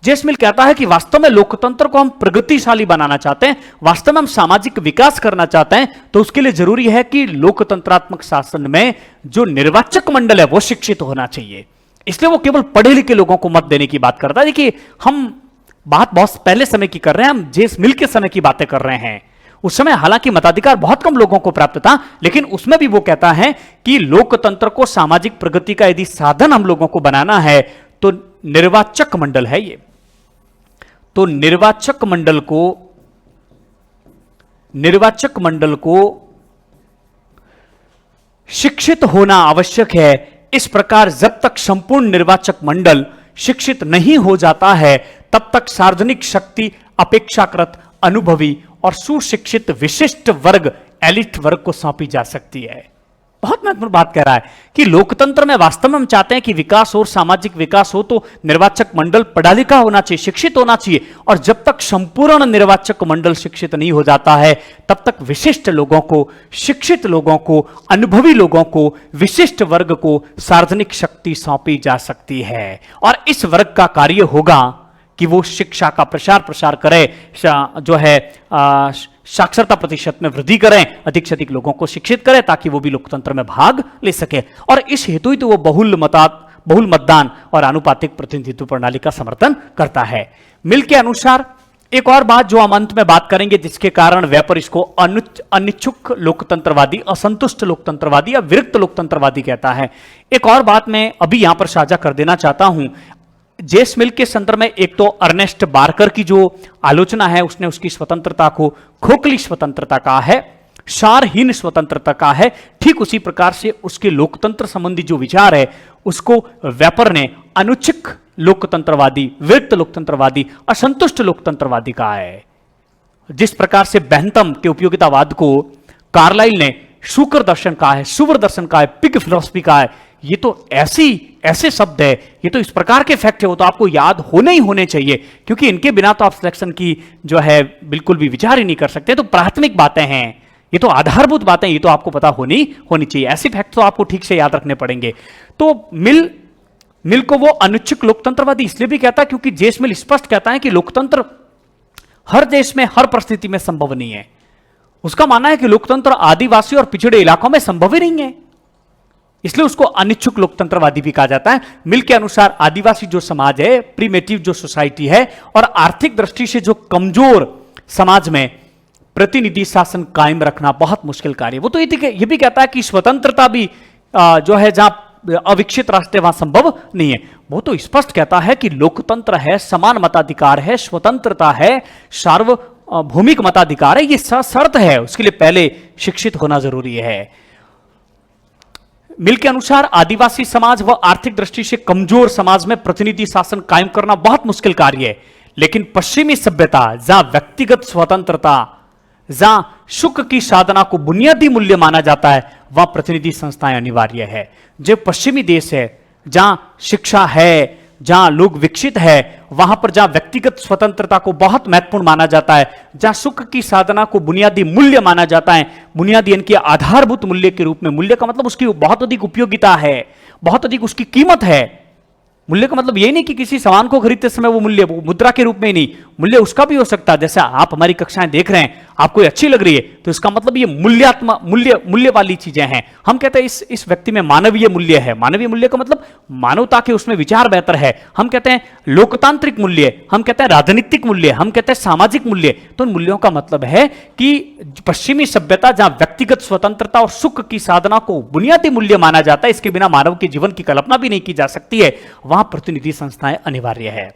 S1: जेस मिल कहता है कि वास्तव में लोकतंत्र को हम प्रगतिशाली बनाना चाहते हैं, वास्तव में हम सामाजिक विकास करना चाहते हैं, तो उसके लिए जरूरी है कि लोकतंत्रात्मक शासन में जो निर्वाचक मंडल है वो शिक्षित होना चाहिए। इसलिए वो केवल पढ़े लिखे लोगों को मत देने की बात करता है। देखिए, हम बात बहुत पहले समय की कर रहे हैं, हम जेस मिल के समय की बातें कर रहे हैं। उस समय हालांकि मताधिकार बहुत कम लोगों को प्राप्त था, लेकिन उसमें भी वो कहता है कि लोकतंत्र को सामाजिक प्रगति का यदि साधन हम लोगों को बनाना है तो निर्वाचक मंडल है ये। तो निर्वाचक मंडल को शिक्षित होना आवश्यक है। इस प्रकार जब तक संपूर्ण निर्वाचक मंडल शिक्षित नहीं हो जाता है, तब तक सार्वजनिक शक्ति अपेक्षाकृत अनुभवी और सुशिक्षित विशिष्ट वर्ग, एलिट वर्ग को सौंपी जा सकती है। बहुत महत्वपूर्ण बात कह रहा है कि लोकतंत्र में वास्तव में हम चाहते हैं कि विकास और सामाजिक विकास हो तो निर्वाचक मंडल पढ़ा लिखा होना चाहिए, शिक्षित होना चाहिए। और जब तक संपूर्ण निर्वाचक मंडल शिक्षित नहीं हो जाता है, तब तक विशिष्ट लोगों को, शिक्षित लोगों को, अनुभवी लोगों को, विशिष्ट वर्ग को सार्वजनिक शक्ति सौंपी जा सकती है। और इस वर्ग का कार्य होगा कि वो शिक्षा का प्रसार करें, जो है साक्षरता प्रतिशत में वृद्धि करें, अधिक से अधिक लोगों को शिक्षित करें, ताकि वो भी लोकतंत्र में भाग ले सके। और इस हेतु ही तो वो बहुल मतदान और आनुपातिक प्रतिनिधित्व प्रणाली का समर्थन करता है। मिल के अनुसार एक और बात जो हम अंत में बात करेंगे, जिसके कारण व्यापार इसको अनिच्छुक लोकतंत्रवादी, असंतुष्ट लोकतंत्रवादी या विरक्त लोकतंत्रवादी कहता है। एक और बात मैं अभी यहां पर साझा कर देना चाहता हूं। जेस मिल के संदर्भ में एक तो अर्नेस्ट बार्कर की जो आलोचना है, उसने उसकी स्वतंत्रता को खोखली स्वतंत्रता कहा है, सारहीन स्वतंत्रता कहा है। ठीक उसी प्रकार से उसके लोकतंत्र संबंधी जो विचार है उसको वेपर ने अनुचित लोकतंत्रवादी, विरक्त लोकतंत्रवादी, असंतुष्ट लोकतंत्रवादी कहा है। जिस प्रकार से बेंथम के उपयोगितावाद को कार्लाइल ने शूकर दर्शन कहा है, सुवर दर्शन कहा है, पिग फिलोसफी कहा है। ये तो ऐसे शब्द है, ये तो इस प्रकार के फैक्ट है, वो तो आपको याद होने ही होने चाहिए, क्योंकि इनके बिना तो आप सिलेक्शन की जो है बिल्कुल भी विचार ही नहीं कर सकते। तो प्राथमिक बातें हैं, ये तो आधारभूत बातें, ये तो आपको पता होनी चाहिए। ऐसे फैक्ट तो आपको ठीक से याद रखने पड़ेंगे। तो मिल को वो अनुच्छिक लोकतंत्रवादी इसलिए भी कहता है क्योंकि जेस मिल स्पष्ट कहता है कि लोकतंत्र हर देश में हर परिस्थिति में संभव नहीं है। उसका मानना है कि लोकतंत्र आदिवासी और पिछड़े इलाकों में संभव ही नहीं है, इसलिए उसको अनिच्छुक लोकतंत्रवादी भी कहा जाता है। मिल के अनुसार आदिवासी जो समाज है, प्रीमेटिव जो सोसाइटी है और आर्थिक दृष्टि से जो कमजोर समाज में प्रतिनिधि शासन कायम रखना बहुत मुश्किल कार्य है। वो तो ये भी कहता है कि स्वतंत्रता भी जो है जहां अविकसित राष्ट्र है वहां संभव नहीं है। वो तो स्पष्ट कहता है कि लोकतंत्र है, समान मताधिकार है, स्वतंत्रता है, सार्वभौमिक मताधिकार है, ये शर्त है, उसके लिए पहले शिक्षित होना जरूरी है। मिल के अनुसार आदिवासी समाज व आर्थिक दृष्टि से कमजोर समाज में प्रतिनिधि शासन कायम करना बहुत मुश्किल कार्य है, लेकिन पश्चिमी सभ्यता जहां व्यक्तिगत स्वतंत्रता, जहां सुख की साधना को बुनियादी मूल्य माना जाता है, वहां प्रतिनिधि संस्थाएं अनिवार्य है। जो पश्चिमी देश है, जहां शिक्षा है, जहां लोग विकसित है, वहां पर जहां व्यक्तिगत स्वतंत्रता को बहुत महत्वपूर्ण माना जाता है, जहां सुख की साधना को बुनियादी मूल्य माना जाता है, बुनियादी इनके आधारभूत मूल्य के रूप में, मूल्य का मतलब उसकी बहुत अधिक उपयोगिता है, बहुत अधिक उसकी कीमत है। मूल्य का मतलब यही नहीं कि किसी सामान को खरीदते समय वो मूल्य मुद्रा के रूप में ही नहीं, मूल्य उसका भी हो सकता है। जैसे आप हमारी कक्षाएं देख रहे हैं, आपको अच्छी लग रही है, तो इसका मतलब ये मूल्य वाली चीजें हैं। हम कहते हैं इस व्यक्ति में मानवीय मूल्य है। मानवीय मूल्य का मतलब मानवता के उसमें विचार बेहतर है। हम कहते हैं लोकतांत्रिक मूल्य, हम कहते हैं राजनीतिक मूल्य, हम कहते हैं सामाजिक मूल्य। तो इन मूल्यों का मतलब है कि पश्चिमी सभ्यता जहां व्यक्तिगत स्वतंत्रता और सुख की साधना को बुनियादी मूल्य माना जाता है, इसके बिना मानव के जीवन की कल्पना भी नहीं की जा सकती है, वहां प्रतिनिधि संस्थाएं अनिवार्य है।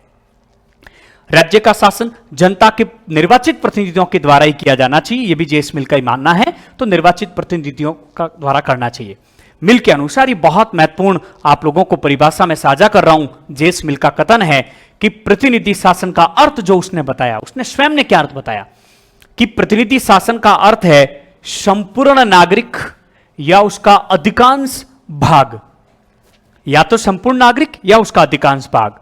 S1: राज्य का शासन जनता के निर्वाचित प्रतिनिधियों के द्वारा ही किया जाना चाहिए, यह भी जेस मिल का ही मानना है। तो निर्वाचित प्रतिनिधियों का द्वारा करना चाहिए। मिल के अनुसार ये बहुत महत्वपूर्ण आप लोगों को परिभाषा में साझा कर रहा हूं। जेस मिल का कथन है कि प्रतिनिधि शासन का अर्थ जो उसने बताया, उसने स्वयं ने क्या अर्थ बताया कि प्रतिनिधि शासन का अर्थ है संपूर्ण नागरिक या उसका अधिकांश भाग, या तो संपूर्ण नागरिक या उसका अधिकांश भाग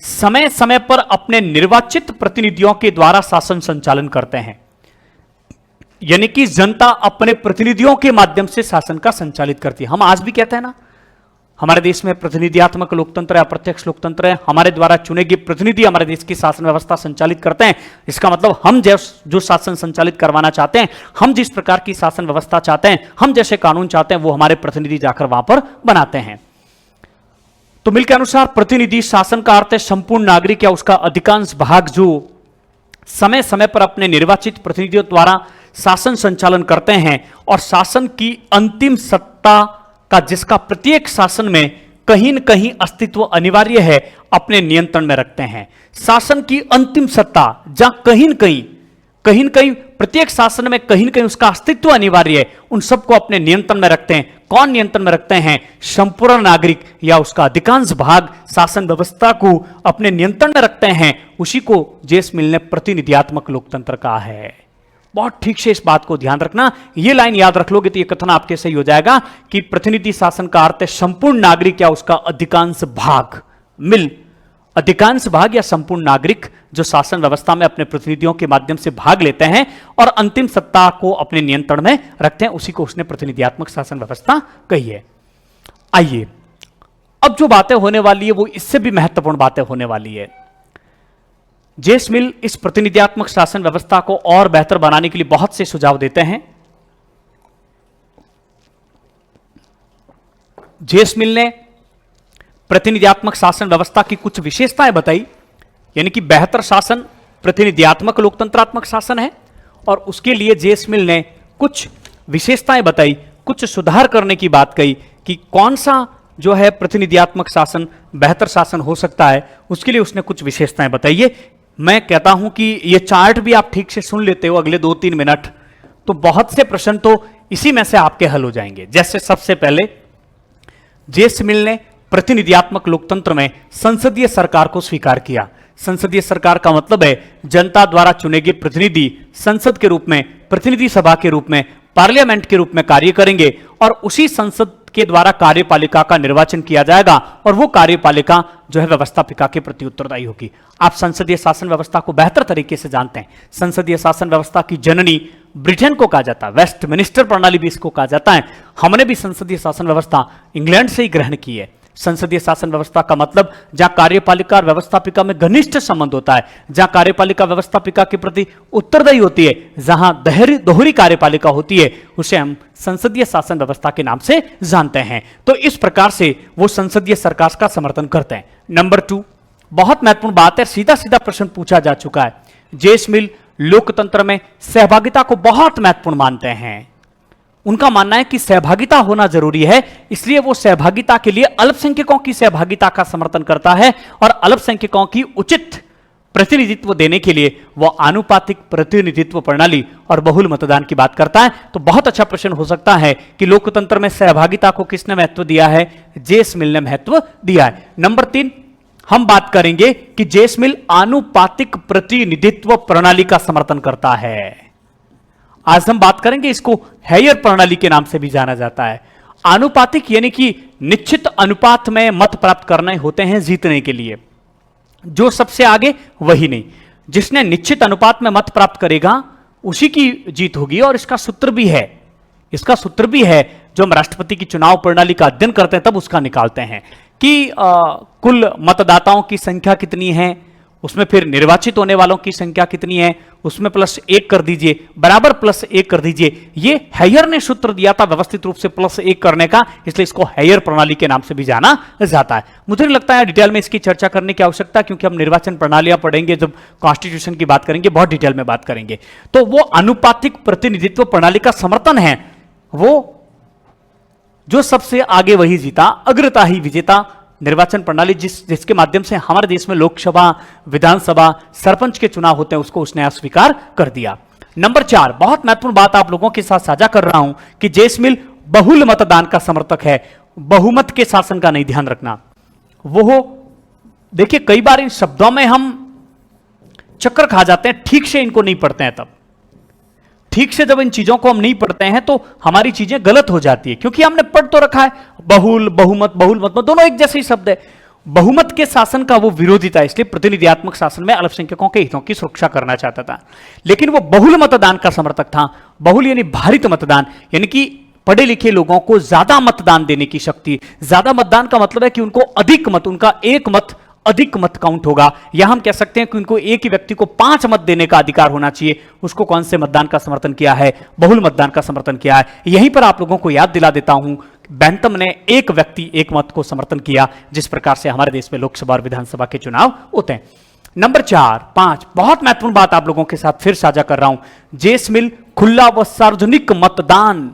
S1: समय समय पर अपने निर्वाचित प्रतिनिधियों के द्वारा शासन संचालन करते हैं। यानी कि जनता अपने प्रतिनिधियों के माध्यम से शासन का संचालित करती है। हम आज भी कहते हैं ना, हमारे देश में प्रतिनिधियात्मक लोकतंत्र है, अप्रत्यक्ष लोकतंत्र है। हमारे द्वारा चुने गए प्रतिनिधि हमारे देश की शासन व्यवस्था संचालित करते हैं। इसका मतलब हम जो शासन संचालित करवाना चाहते हैं, हम जिस प्रकार की शासन व्यवस्था चाहते हैं, हम जैसे कानून चाहते हैं, वो हमारे प्रतिनिधि जाकर वहां पर बनाते हैं। तो मिल के अनुसार प्रतिनिधि शासन का अर्थ है संपूर्ण नागरिक या उसका अधिकांश भाग जो समय समय पर अपने निर्वाचित प्रतिनिधियों द्वारा शासन संचालन करते हैं और शासन की अंतिम सत्ता का, जिसका प्रत्येक शासन में कहीं न कहीं अस्तित्व अनिवार्य है, अपने नियंत्रण में रखते हैं। शासन की अंतिम सत्ता जहां कहीं न कहीं प्रत्येक शासन में कहीं न कहीं उसका अस्तित्व अनिवार्य है, उन सबको अपने नियंत्रण में रखते हैं। कौन नियंत्रण में रखते हैं? संपूर्ण नागरिक या उसका अधिकांश भाग शासन व्यवस्था को अपने नियंत्रण में रखते हैं। उसी को जेस मिल ने प्रतिनिधियात्मक लोकतंत्र कहा है। बहुत ठीक से इस बात को ध्यान रखना, ये लाइन याद रख लोगे तो ये कथन आपके सही हो जाएगा कि प्रतिनिधि शासन का अर्थ है संपूर्ण नागरिक या उसका अधिकांश भाग। मिल अधिकांश भाग या संपूर्ण नागरिक जो शासन व्यवस्था में अपने प्रतिनिधियों के माध्यम से भाग लेते हैं और अंतिम सत्ता को अपने नियंत्रण में रखते हैं, उसी को उसने प्रतिनिधियात्मक शासन व्यवस्था कही है। आइए अब जो बातें होने वाली है वो इससे भी महत्वपूर्ण बातें होने वाली है। जेस मिल इस प्रतिनिधियात्मक शासन व्यवस्था को और बेहतर बनाने के लिए बहुत से सुझाव देते हैं। जेस मिल ने प्रतिनिधियात्मक शासन व्यवस्था की कुछ विशेषताएं बताई, यानी कि बेहतर शासन प्रतिनिधियात्मक लोकतंत्रात्मक शासन है, और उसके लिए जेस मिल ने कुछ विशेषताएं बताई, कुछ सुधार करने की बात कही कि कौन सा जो है प्रतिनिधियात्मक शासन बेहतर शासन हो सकता है। उसके लिए उसने कुछ विशेषताएं बताई। मैं कहता हूं कि ये चार्ट भी आप ठीक से सुन लेते हो अगले 2-3 मिनट, तो बहुत से प्रश्न तो इसी में से आपके हल हो जाएंगे। जैसे सबसे पहले जेस मिल ने प्रतिनिधियात्मक लोकतंत्र में संसदीय सरकार को स्वीकार किया। संसदीय सरकार का मतलब है जनता द्वारा चुने गए प्रतिनिधि संसद के रूप में, प्रतिनिधि सभा के रूप में पार्लियामेंट के रूप में कार्य करेंगे और उसी संसद के द्वारा कार्यपालिका का निर्वाचन किया जाएगा और वो कार्यपालिका जो है व्यवस्थापिका के प्रति उत्तरदायी होगी। आप संसदीय शासन व्यवस्था को बेहतर तरीके से जानते हैं। संसदीय शासन व्यवस्था की जननी ब्रिटेन को कहा जाता है, वेस्टमिनिस्टर प्रणाली भी इसको कहा जाता है। हमने भी संसदीय शासन व्यवस्था इंग्लैंड से ही ग्रहण की है। संसदीय शासन व्यवस्था का मतलब जहां कार्यपालिका और व्यवस्थापिका में घनिष्ठ संबंध होता है, जहां कार्यपालिका व्यवस्थापिका के प्रति उत्तरदायी होती है, जहां दोहरी कार्यपालिका होती है, उसे हम संसदीय शासन व्यवस्था के नाम से जानते हैं। तो इस प्रकार से वो संसदीय सरकार का समर्थन करते हैं। नंबर 2, बहुत महत्वपूर्ण बात है, सीधा सीधा प्रश्न पूछा जा चुका है। जेस मिल लोकतंत्र में सहभागिता को बहुत महत्वपूर्ण मानते हैं। उनका मानना है कि सहभागिता होना जरूरी है, इसलिए वो सहभागिता के लिए अल्पसंख्यकों की सहभागिता का समर्थन करता है और अल्पसंख्यकों की उचित प्रतिनिधित्व देने के लिए वो आनुपातिक प्रतिनिधित्व प्रणाली और बहुल मतदान की बात करता है। तो बहुत अच्छा प्रश्न हो सकता है कि लोकतंत्र में सहभागिता को किसने महत्व दिया है? जेस मिल ने महत्व दिया है। नंबर 3, हम बात करेंगे कि जेस मिल आनुपातिक प्रतिनिधित्व प्रणाली का समर्थन करता है। आज हम बात करेंगे, इसको हेयर प्रणाली के नाम से भी जाना जाता है। आनुपातिक यानी कि निश्चित अनुपात में मत प्राप्त करने होते हैं जीतने के लिए, जो सबसे आगे वही नहीं, जिसने निश्चित अनुपात में मत प्राप्त करेगा उसी की जीत होगी। और इसका सूत्र भी है जो हम राष्ट्रपति की चुनाव प्रणाली का अध्ययन करते हैं तब उसका निकालते हैं कि कुल मतदाताओं की संख्या कितनी है, उसमें फिर निर्वाचित होने वालों की संख्या कितनी है, उसमें +1 कर दीजिए, बराबर +1 कर दीजिए। ये हेयर ने सूत्र दिया था व्यवस्थित रूप से +1 करने का, इसलिए इसको हेयर प्रणाली के नाम से भी जाना जाता है। मुझे नहीं लगता है डिटेल में इसकी चर्चा करने की आवश्यकता, क्योंकि हम निर्वाचन प्रणालियां पढ़ेंगे, जब कॉन्स्टिट्यूशन की बात करेंगे बहुत डिटेल में बात करेंगे। तो वो आनुपातिक प्रतिनिधित्व प्रणाली का समर्थन है, वो जो सबसे आगे वही जीता, अग्रता ही विजेता निर्वाचन प्रणाली जिसके माध्यम से हमारे देश में लोकसभा, विधानसभा, सरपंच के चुनाव होते हैं, उसको उसने अस्वीकार कर दिया। नंबर 4, बहुत महत्वपूर्ण बात आप लोगों के साथ साझा कर रहा हूं कि जेस मिल बहुल मतदान का समर्थक है, बहुमत के शासन का नहीं, ध्यान रखना। वो देखिए, कई बार इन शब्दों में हम चक्कर खा जाते हैं, ठीक से इनको नहीं पढ़ते हैं। तब ठीक से जब इन चीजों को हम नहीं पढ़ते हैं तो हमारी चीजें गलत हो जाती है, क्योंकि हमने पढ़ तो रखा है बहुल, बहुमत, बहुल मत, दोनों एक जैसे ही शब्द है। बहुमत के शासन का वो विरोधी था, इसलिए प्रतिनिधियात्मक शासन में अल्पसंख्यकों के हितों की सुरक्षा करना चाहता था। लेकिन वो बहुल मतदान का समर्थक था। बहुल यानी भारित मतदान, यानी कि पढ़े लिखे लोगों को ज्यादा मतदान देने की शक्ति। ज्यादा मतदान का मतलब है कि उनको अधिक मत, उनका एक मत अधिक मत काउंट होगा, या हम कह सकते हैं कि उनको एक ही व्यक्ति को 5 मत देने का अधिकार होना चाहिए। उसको कौन से मतदान का समर्थन किया है? बहुल मतदान का समर्थन किया है। यहीं पर आप लोगों को याद दिला देता हूं, बैंथम ने एक व्यक्ति एक मत को समर्थन किया, जिस प्रकार से हमारे देश में लोकसभा और विधानसभा के चुनाव होते हैं। नंबर 4, 5, बहुत महत्वपूर्ण बात आप लोगों के साथ फिर साझा कर रहा हूं। जेस मिल खुला व सार्वजनिक मतदान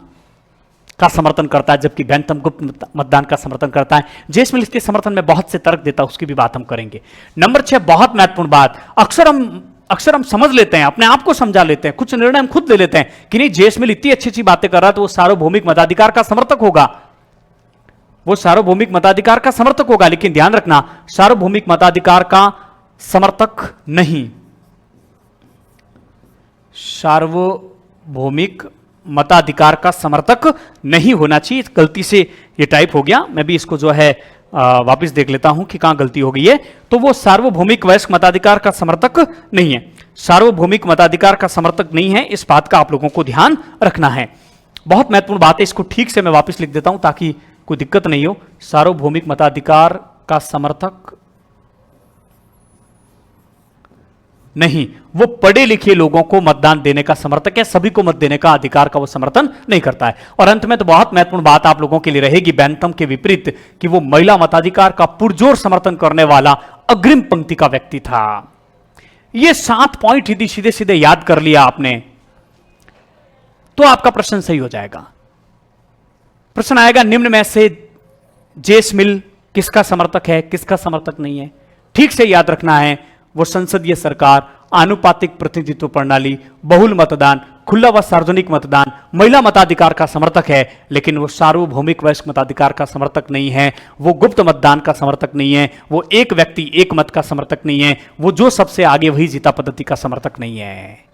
S1: का समर्थन करता है, जबकि बैंथम गुप्त मतदान का समर्थन करता है। जेस मिल इसके समर्थन में बहुत से तर्क देता है, उसकी भी बात हम करेंगे। नंबर 6, बहुत महत्वपूर्ण बात, अक्सर हम समझ लेते हैं, अपने आप को समझा लेते हैं, कुछ निर्णय हम खुद ले लेते हैं कि नहीं, जेस मिल इतनी अच्छी अच्छी बातें कर रहा है तो वो सार्वभौमिक मताधिकार का समर्थक होगा, वो सार्वभौमिक मताधिकार का समर्थक होगा। लेकिन ध्यान रखना, सार्वभौमिक मताधिकार का समर्थक नहीं, सार्वभौमिक मताधिकार का समर्थक नहीं होना चाहिए। गलती से ये टाइप हो गया, मैं भी इसको जो है वापस देख लेता हूं कि कहां गलती हो गई है। तो वो सार्वभौमिक वयस्क मताधिकार का समर्थक नहीं है, सार्वभौमिक मताधिकार का समर्थक नहीं है। इस बात का आप लोगों को ध्यान रखना है, बहुत महत्वपूर्ण बात है। इसको ठीक से मैं वापस लिख देता हूं ताकि कोई दिक्कत नहीं हो। सार्वभौमिक मताधिकार का समर्थक नहीं, वो पढ़े लिखे लोगों को मतदान देने का समर्थक है, सभी को मत देने का अधिकार का वो समर्थन नहीं करता है। और अंत में तो बहुत महत्वपूर्ण बात आप लोगों के लिए रहेगी बैंथम के विपरीत, कि वो महिला मताधिकार का पुरजोर समर्थन करने वाला अग्रिम पंक्ति का व्यक्ति था। ये 7 पॉइंट यदि सीधे सीधे याद कर लिया आपने तो आपका प्रश्न सही हो जाएगा। प्रश्न आएगा, निम्न में से जेस मिल किसका समर्थक है, किसका समर्थक नहीं है? ठीक से याद रखना है, वो संसदीय सरकार, आनुपातिक प्रतिनिधित्व प्रणाली, बहुल मतदान, खुला व सार्वजनिक मतदान, महिला मताधिकार का समर्थक है, लेकिन वो सार्वभौमिक वयस्क मताधिकार का समर्थक नहीं है, वो गुप्त मतदान का समर्थक नहीं है, वो एक व्यक्ति एक मत का समर्थक नहीं है, वो जो सबसे आगे वही जीता पद्धति का समर्थक नहीं है।